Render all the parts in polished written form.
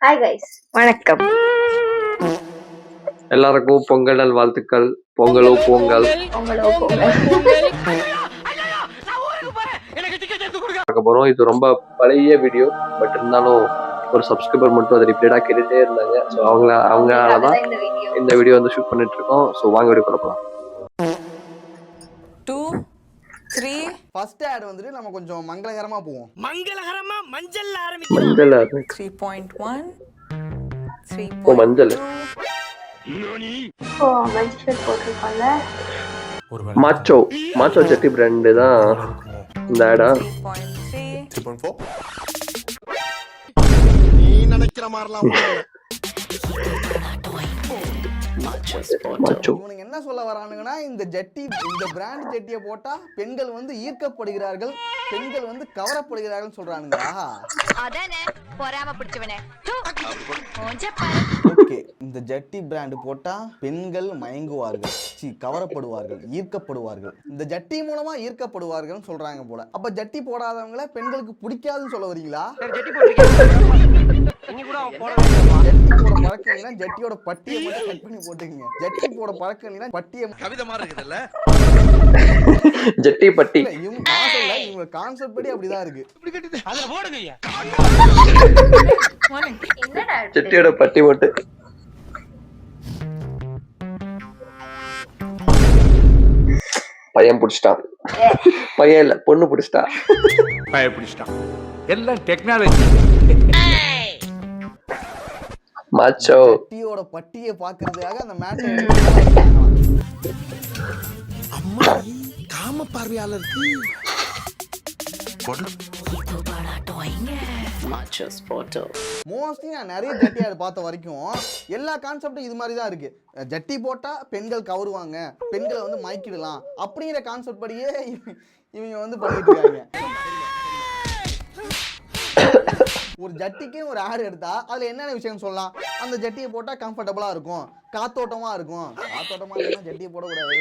Hi guys, வணக்கம். எல்லாருக்கும் பொங்கல் நல் வாழ்த்துக்கள். பொங்கலோ பொங்கல். பார்க்க போறோம். இது ரொம்ப பழைய வீடியோ, பட் இருந்தாலும் ஒரு சப்ஸ்கிரைபர் மட்டும் அதை ரிப்பீட்டடா கேட்டுட்டே இருந்தாங்க. ஸோ அவங்களாலதான் இந்த வீடியோ வந்து ஷூட் பண்ணிட்டு இருக்கோம். ஸோ வாங்க வீடியோ போகலாம். 2 3 ஃபர்ஸ்ட் ஆட் வந்துட்டு நம்ம கொஞ்சம் மங்களகரமா போவோம். மங்களகரமா மஞ்சள் மஞ்சள் 3.1 ஓ மஞ்சள் 3. மஞ்சள் ஷர்ட் போட்டிருக்கோம்ல. மாச்சோ செட்டி பிராண்டு தான் இந்த ஆடா. 3.3 நீ நினைக்கிற மாதிரிலாம் இவனுங்க என்ன சொல்ல வரானுங்கன்னா, இந்த பிராண்ட் ஜெட்டியை போட்டா பெண்கள் வந்து ஈர்க்கப்படுகிறார்கள், பெண்கள் வந்து கவரப்படுகிறார்கள் சொல்றானுங்க. ஓகே, இந்த ஜட்டி பிராண்ட் போட்டா பெண்கள் மயங்குவார்கள், கவரப்படுவார்கள், ஈர்க்கப்படுவார்கள், இந்த ஜட்டி மூலமா ஈர்க்கப்படுவார்கள் சொல்றாங்க போல. அப்ப ஜட்டி போடாதவங்கள பெண்களுக்கு பிடிக்காதுன்னு சொல்ல வரீங்களா? ஜட்டி போட பழக்கம் இல்லைன்னா ஜட்டியோட பட்டியை மட்டும் கட் பண்ணி போட்டுக்கங்க. ஜட்டி போட பழக்கம் இல்லைன்னா பட்டியை கவிதை மாதிரி இருக்குதுல்ல, ஜட்டி பட்டி. இவங்க கான்செப்ட் படி அப்படிதான் இருக்கு. ஜட்டியோட பட்டி மட்டும். பையன் பிடிச்சிட்டான். பையன் இல்ல, பொண்ணு பிடிச்சிட்டான். பையன் பிடிச்சிட்டான். எல்லாம் டெக்னாலஜி. மாச்சோ ஜட்டியோட பட்டியை பாக்குறதுக்காக அந்த மேட்டை எடுத்து அம்மா காம பார்வையாளருக்கு மோஸ்ட்லி நான் நிறைய ஜட்டி ஆடு பார்த்த வரைக்கும் எல்லா கான்செப்டும் இது மாதிரி தான் இருக்கு. ஜட்டி போட்டா பெண்கள் கவருவாங்க, பெண்களை வந்து மயக்கிடலாம் அப்படிங்கிற கான்செப்ட் படியே இவங்க வந்து பண்ணிட்டு இருக்காங்க. ஒரு ஜட்டிக்கே ஒரு ஆடு எடுத்தா அதுல என்னென்ன விஷயம் சொல்லலாம்? அந்த ஜட்டியை போட்டா கம்ஃபர்டபுளா இருக்கும், காத்தோட்டமா இருக்கும். காத்தோட்டமா இருந்தா ஜட்டியை போடக்கூடாது.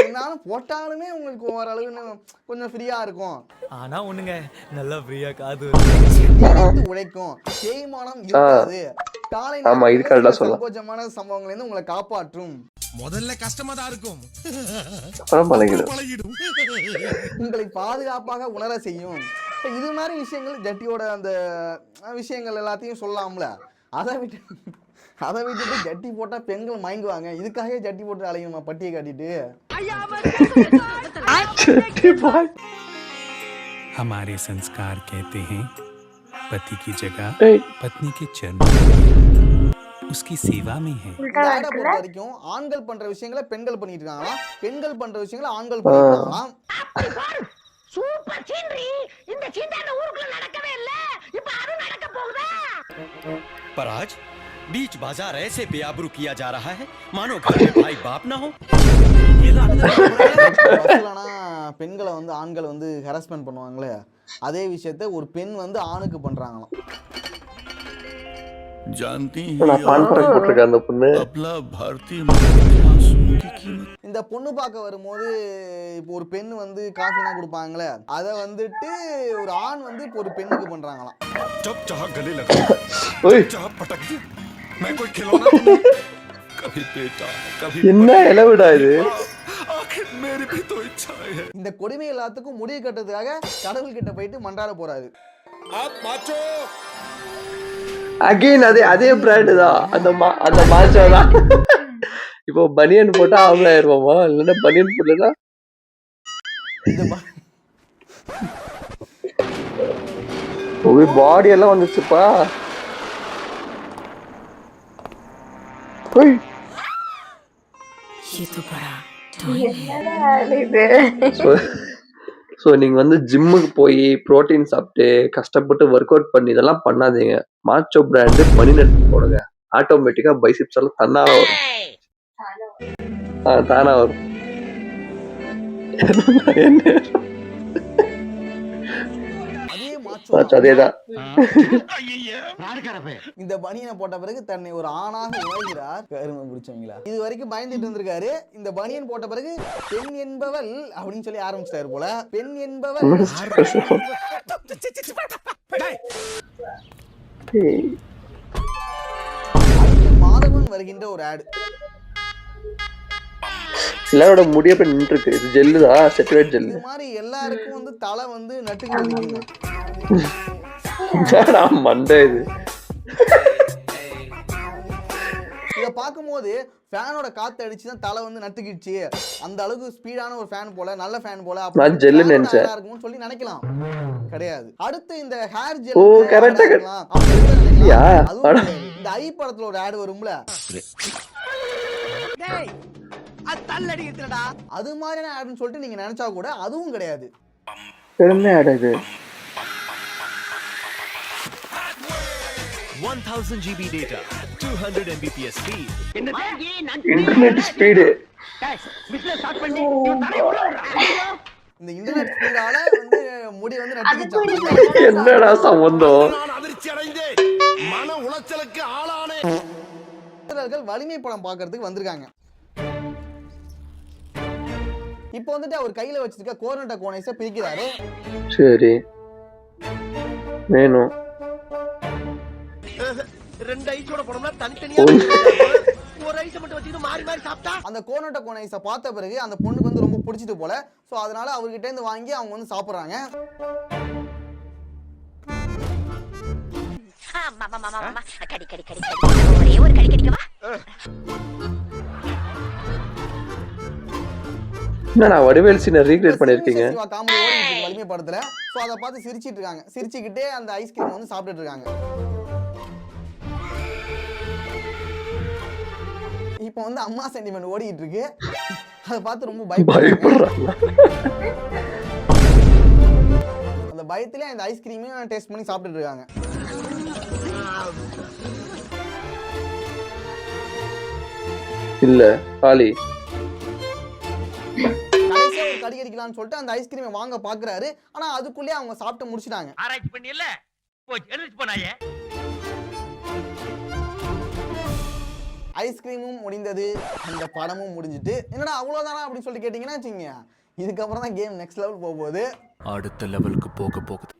இருந்தாலும் போட்டாலுமே உங்களுக்கு ஓரளவு கொஞ்சம் ஃப்ரீயா இருக்கும். ஆனா ஒண்ணுங்க, நல்லா ஃப்ரீயா காது உழைக்கும், தேய்மானம் இருக்காது, காலை சங்கோஜமான சம்பவங்கள்ல இருந்து உங்களை காப்பாற்றும். முதல்ல கஷ்டமா தான் இருக்கும், உங்களை பாதுகாப்பாக உணர செய்யும். இது மாதிரி விஷயங்கள் ஜட்டியோட அந்த விஷயங்கள் எல்லாத்தையும் சொல்லலாம்ல. அதை விட்டுட்டு ஜட்டி போட்டா பெண்கள் மயங்குவாங்க, இதுக்காக ஜட்டி போட்டு அலையுமா பட்டியை காட்டிட்டு? हमारे संस्कार कहते हैं पति की जगह पत्नी के चरण उसकी सेवा में है. பொறுத்த வரைக்கும் ஆண்கள் பண்ற விஷயங்களை பெண்கள் பண்ணிட்டு இருக்காங்களாம், பெண்கள் பண்ற விஷயங்களை ஆண்கள் பண்ணிட்டு இருக்காங்களாம். சூப்பர் சீனரி, இந்த சீண்டான ஊருக்குள்ள நடக்கவே இல்ல, இப்ப அது நடக்க போகுதா? पर आज बीच बाजार ऐसे बेआबरू किया जा रहा है मानो घर में भाई बाप ना हो. பெண்களை வந்து ஆண்கள் வந்து ஹராஸ்மென்ட் பண்ணுவாங்களே, அதே விஷயத்தை ஒரு பெண் வந்து ஆணுக்கு பண்றாங்களாம். जानती இந்த பொண்ணு பார்க்க வரும்போது இப்போ ஒரு பெண் வந்து காஃபினா கொடுப்பாங்களே, அதை வந்துட்டு ஒரு ஆண் வந்து இப்போ ஒரு பெண்ணுக்கு பண்றாங்களாம். जब चाह गले लगा, चाह पटक दे, मैं कोई खिलौना कभी बेटा कभी என்ன இலவிடா இது? आखिर मेरी भी तो इच्छा है. இந்த கொடுமை எல்லாத்துக்கும் முடிவு கட்டுறதுக்காக கடவுள் கிட்ட போயிட்டு மன்றாட போறாரு. அகைன் அதே பிராண்டு தான், அந்த மாச்சோ தான். இப்போ பனியன் போட்டா ஆம்பளை ஆயிருவோமா, இல்லைன்னா பனியன் போடலன்னா பாடி எல்லாம் வந்துச்சுப்பா. ஸோ நீங்கள் வந்து ஜிம்முக்கு போய் ப்ரோட்டீன் சாப்பிட்டு கஷ்டப்பட்டு ஒர்க் அவுட் பண்ணி இதெல்லாம் பண்ணாதீங்க. மாச்சோ பிராண்டு பனியன் போடுங்க, ஆட்டோமேட்டிக்கா பைசிப்ஸ் எல்லாம் தன்னால வரும். தானா வரும். அதே அதேதான். இந்த பனியனை போட்ட பிறகு தன்னை ஒரு ஆணாக உணர்கிறார். கருமை பிடிச்சவங்களா இது வரைக்கும் பயந்துட்டு இருந்திருக்காரு. இந்த பனியன் போட்ட பிறகு பெண் என்பவள் அப்படின்னு சொல்லி ஆரம்பிச்சிட்டாரு போல. பெண் என்பவள் மாதவன் வருகின்ற ஒரு ஆடு. எல்லாரோட முடிய போய் நின்று இருக்கு. இது ஜெல்லுதா? செட்டிவேட் ஜெல்லு. இது மாதிரி எல்லாருக்கும் வந்து தலை வந்து நட்டுக்கு மண்டை இது. இத பாக்கும்போது ஃபேனோட காத்து அடிச்சுதான் தலை வந்து நட்டுக்கிடுச்சு. அந்த அளவுக்கு ஸ்பீடான ஒரு ஃபேன் போல, நல்ல ஃபேன் போல நான் ஜெல்லு நினைச்சேன் இருக்கும்னு சொல்லி நினைக்கலாம். கிடையாது. அடுத்து இந்த ஹேர் ஜெல். ஓ கரெக்ட்டா. இந்த ஐ படத்துல ஒரு ஆட் வரும்ல, அது மாதிரியான ஆட்னு சொல்லிட்டு நீங்க நினைச்சா கூட அதுவும் கிடையாது. என்ன ஆட் இது? 1000 GB data, 200 Mbps speed. Internet speed. Business start பண்ணி இந்த இன்டர்நெட் ஸ்பீடால வந்து முடி வந்து நட்டுக்கிச்சான். என்னடா சம்பந்தம்? நான் அதிர்ச்சி அடைந்தேன். மன உளைச்சலுக்கு ஆளானே. வலிமை படம் பார்க்கிறதுக்கு வந்திருக்காங்க. இப்போ வந்துட்டு அவர் கையில வச்சிருக்க கோர்னட்டா கோனைஸ பிரிக்கிறாரு. சரி வேணும். ரெண்டு ஐஸோட போறோம்னா தனித்தனியா ஒரு ஐஸ் மட்டும் வச்சிட்டு மாறி மாறி சாப்பிட்டா அந்த கோர்னட்டா கோனைஸ பார்த்த பிறகு அந்த பொண்ணுக்கு வந்து ரொம்ப பிடிச்சிட்டு போல. சோ அதனால அவர்கிட்ட இருந்து வாங்கி அவங்க வந்து சாப்பிடுறாங்க. கடி கடி கடி ஒரே ஒரு கடி கடிக்கவா? என்னடா வடிவேல் சீனை ரீக்ரியேட் பண்ணிருக்கீங்க? காமெடி ஓடிட்டு இருக்கு வலிமை படத்துல. சோ அத பார்த்து சிரிச்சிட்டு இருக்காங்க. சிரிச்சிக்கிட்டே அந்த ஐஸ்கிரீம் வந்து சாப்பிட்டுட்டு இருக்காங்க. இப்போ வந்து அம்மா சென்டிமெண்ட் ஓடிட்டு இருக்கு. அத பார்த்து ரொம்ப பயப்படுறாங்க. அந்த பயத்திலே அந்த ஐஸ்கிரீமையும் டேஸ்ட் பண்ணி சாப்பிட்டுட்டு இருக்காங்க. இல்ல காலி கடைசியா ஒரு கடி கடிக்கலாம்னு சொல்லிட்டு அந்த ஐஸ்கிரீமை வாங்க பாக்குறாரு. ஆனா அதுக்குள்ளே அவங்க சாப்பிட்டு முடிச்சிட்டாங்க. ஆராய்ச்சி பண்ணியல்ல போய் எழுதிட்டு போனாயே. ஐஸ்கிரீமும் முடிந்தது, அந்த படமும் முடிஞ்சிட்டு. என்னடா அவ்வளவுதானா அப்படின்னு சொல்லிட்டு கேட்டீங்கன்னா வச்சுங்க, இதுக்கப்புறம் தான் கேம் நெக்ஸ்ட் லெவல் போக போகுது. அடுத்த லெவலுக்கு போக போகுது.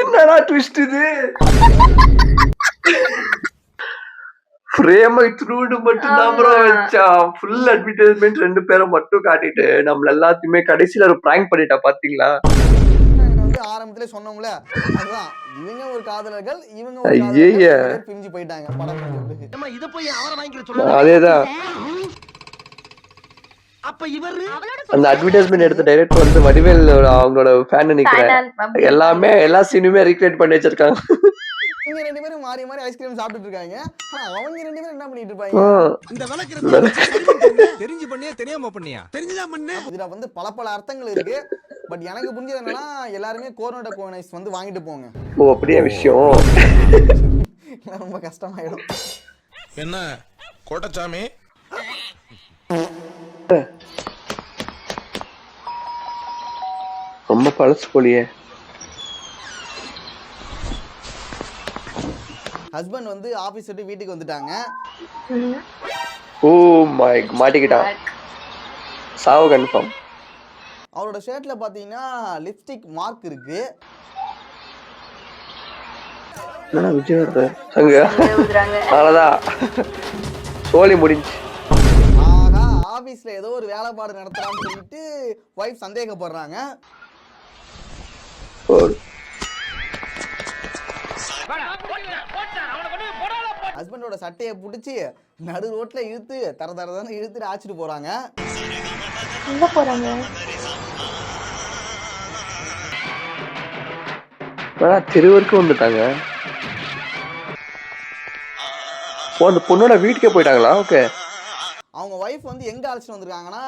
என்னடா ட்விஸ்ட் இது? ஃப்ரேமை த்ரூடு மட்டும் தான் ப்ரோ வச்சா. ஃபுல் அட்வர்டைஸ்மென்ட் ரெண்டு பேரும் மட்டும் காட்டிட்டு நம்மள எல்லாத்தையுமே கடைசியில ஒரு பிராங்க் பண்ணிட்டா பாத்தீங்களா? வந்து ஆரம்பத்திலே சொன்னோம்ல, அதுதான் இவங்க ஒரு காதலர்கள், இவங்க ஒரு காதலர்கள் பிரிஞ்சு போயிட்டாங்க படம் முடிஞ்சு. அம்மா இத போய் அவரை வாங்கிர சொல்றாங்க. அதேதான். அப்ப இவரு அந்த அட்வர்டைஸ்மென்ட் எடுத்த டைரக்டர் வந்து வடிவேல் அவங்களோட ஃபேன் நினைக்கிறேன். எல்லாமே எல்லா சீனுமே ரீக்ரியேட் பண்ணி வச்சிருக்காங்க. இவங்க ரெண்டு பேரும் மாறி மாறி ஐஸ்கிரீம் சாப்பிட்டுட்டு இருக்காங்க. ஆனா அவங்க ரெண்டு பேரும் என்ன பண்ணிட்டு இருப்பாங்க? இந்த விளக்குறது தெரிஞ்சு பண்ணியா தெரியாம பண்ணியா? தெரிஞ்சுதான் பண்ணு. இதுல வந்து பல அர்த்தங்கள் இருக்கு. பட் எனக்கு புரிஞ்சது என்னன்னா எல்லாருமே கோர்னட்டா கோனைஸ் வந்து வாங்கிட்டு போங்க. ஓ அப்படியே விஷயம். ரொம்ப கஷ்டமாயிடும். என்ன கோட்டச்சாமி ரொம்ப பழசு போலியே. ஹஸ்பண்ட் வந்து ஆபீஸ் விட்டு வீட்டுக்கு வந்துட்டாங்க. ஓ மை மாட்டிக்கிட்டான். சாவு கன்ஃபார்ம். அவரோட ஷர்ட்ல பாத்தீங்கன்னா லிப்ஸ்டிக் மார்க் இருக்கு. என்னடா விஜய் வருது அங்க? அவ்வளவுதான் சோலி முடிஞ்சு. ஆஹா ஆபீஸ்ல ஏதோ ஒரு வேலைப்பாடு நடத்தலாம்னு சொல்லிட்டு வைஃப் சந்தேகப்படுறாங்க. ஹஸ்பண்டோட சட்டையை பிடிச்சி நடு ரோட்ல இழுத்து தரதான இழுத்துட்டு ஆச்சிட்டு போறாங்க. எங்க போறாங்க? தெருவருக்கு வந்துட்டாங்க. அந்த பொண்ணோட வீட்டுக்கே போயிட்டாங்களா? ஓகே. அவங்க வைஃப் வந்து எங்க அழைச்சிட்டு வந்திருக்காங்கன்னா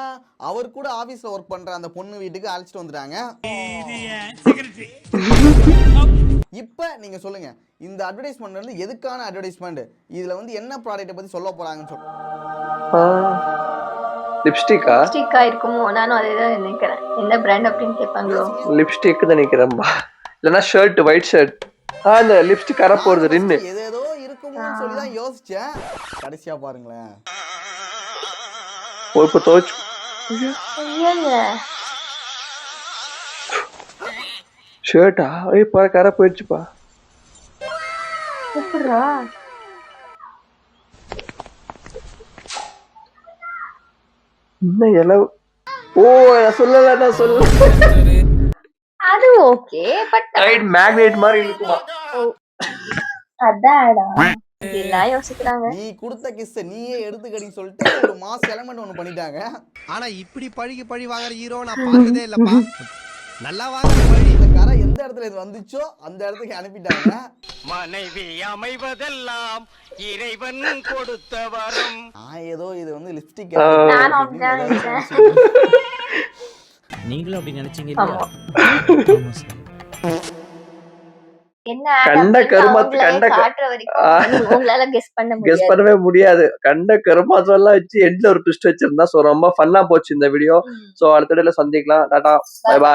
அவர் கூட ஆபீஸ்ல ஒர்க் பண்ற அந்த பொண்ணு வீட்டுக்கு அழைச்சிட்டு வந்துட்டாங்க. இப்ப நீங்க சொல்லுங்க, இந்த அட்வர்டைஸ்மெண்ட் வந்து எதுக்கான அட்வர்டைஸ்மெண்ட்? இதுல வந்து என்ன ப்ராடக்ட்டை பத்தி சொல்ல போறாங்கன்னு லிப்ஸ்டிக்கா? லிப்ஸ்டிக்கா இருக்குமோ? நானும் அதே தான் நினைக்கிறேன். என்ன பிராண்ட் அப்படின்னு கேட்பாங்களோ? லிப்ஸ்டிக் தான் நினைக்கிறேன்பா. இல்லைன்னா ஷர்ட், ஒயிட் ஷர்ட். இந்த லிப்ஸ்டிக் கரை போறது ரின்னு. ஏதேதோ இருக்குமோன்னு சொல்லி தான் யோசிச்சேன். கடைசியா பாருங்களேன். இப்போ தோச்சு. ஐயங்க. ஷர்ட்டா? பாரு கரை போயிடுச்சுப்பா. எப்படிரா? என்ன எலவு? நான் சொல்லல. அது ஓகே பட் ரைட் மேக்னெட் மாதிரி இருக்குமா? அதாடா. இதெல்லாம் யோசிக்கிறாங்க. நீ கொடுத்த கிஸ் நீயே எடுத்துக்கடின்னு சொல்லிட்டு ஒரு மாஸ் எலமெண்ட் ஒன்று பண்ணிட்டாங்க. ஆனா இப்படி பழி வாங்குற ஹீரோ நான் பார்த்ததே இல்லப்பா. நல்லா வாங்குற பழி. இந்த கரை எந்த இடத்துல இது வந்துச்சோ அந்த இடத்துக்கு அனுப்பிட்டாங்க. மனைவி அமைவதெல்லாம் இறைவன் கொடுத்த வரம். ஏதோ இது வந்து லிப்ஸ்டிக். நானும் அப்படிதான் நினைச்சேன். நீங்களும் அப்படி நினைச்சீங்க இல்லையா? என்ன கண்ட கருமாத்து கண்ட காட்டுற வரைக்கும் உங்களால கெஸ் பண்ண முடியாது. கெஸ் பண்ணவே முடியாது. கண்ட கருமாத்தெல்லாம் வச்சு எண்ட்ல ஒரு ட்விஸ்ட் வச்சிருந்தா. சோ ரொம்ப ஃபன்னா போச்சு இந்த வீடியோ. சோ அடுத்த வீடியோல சந்திக்கலாம். Tata bye by.